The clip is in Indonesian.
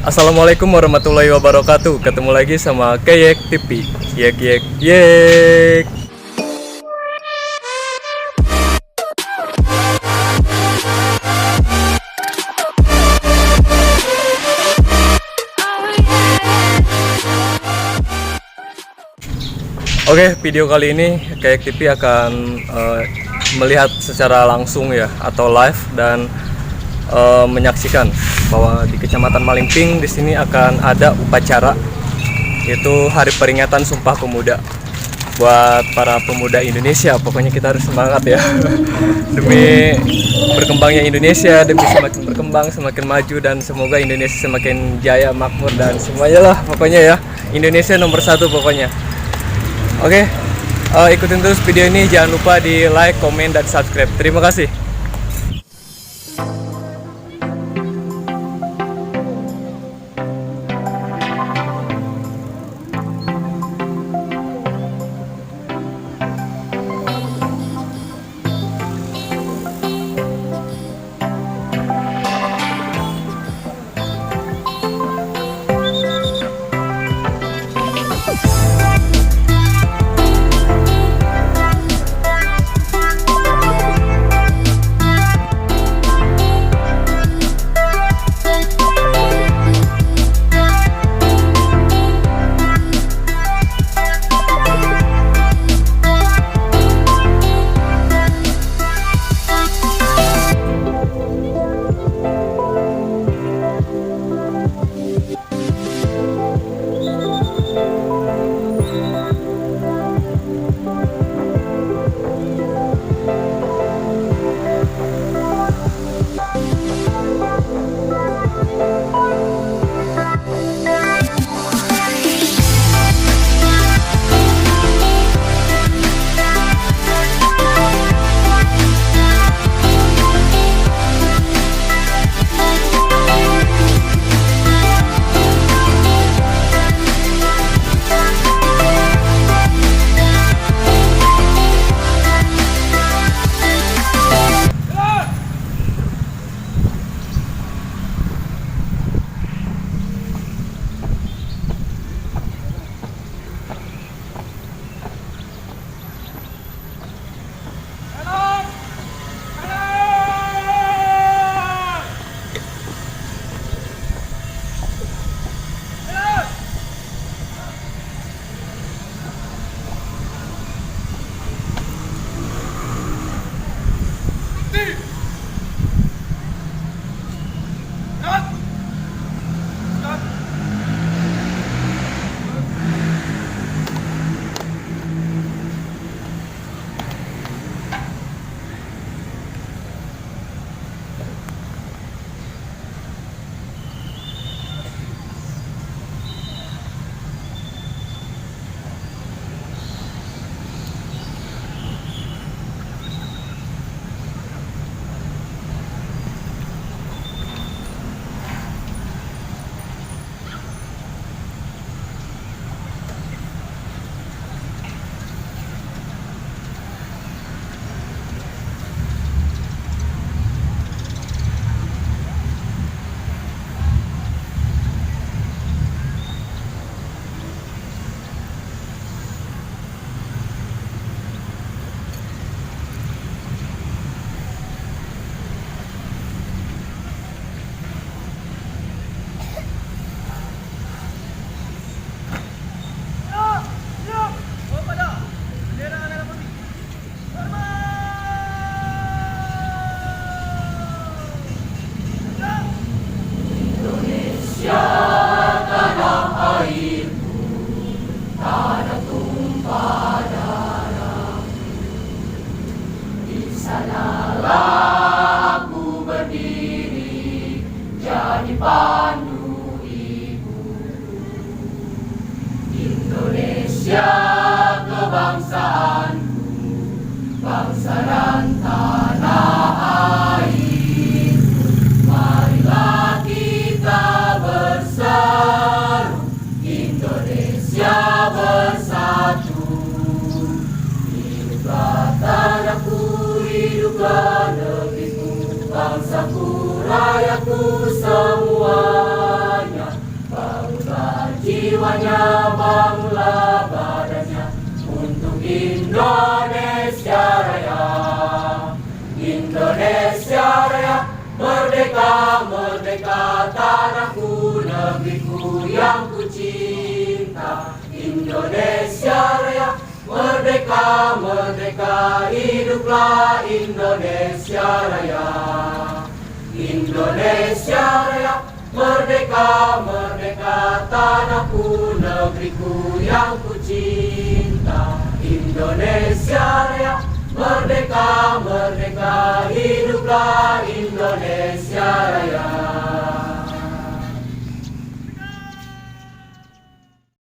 Assalamualaikum warahmatullahi wabarakatuh. Ketemu lagi sama Keyek TV. Yek yek yek. Oke, video kali ini Keyek TV akan melihat secara langsung ya atau live dan menyaksikan bahwa di Kecamatan Malingping di sini akan ada upacara, itu Hari Peringatan Sumpah Pemuda. Buat para pemuda Indonesia, pokoknya kita harus semangat ya demi berkembangnya Indonesia, demi semakin berkembang, semakin maju, dan semoga Indonesia semakin jaya, makmur, dan semuanya lah pokoknya ya. Indonesia nomor satu pokoknya. Oke, ikutin terus video ini, jangan lupa di like, komen, dan subscribe. Terima kasih. Merdeka, merdeka tanahku, negeriku yang ku cinta. Indonesia Raya, merdeka, merdeka, hiduplah Indonesia Raya. Indonesia Raya, merdeka, merdeka tanahku, negeriku yang ku cinta. Indonesia Raya, merdeka, merdeka, hiduplah Indonesia Raya.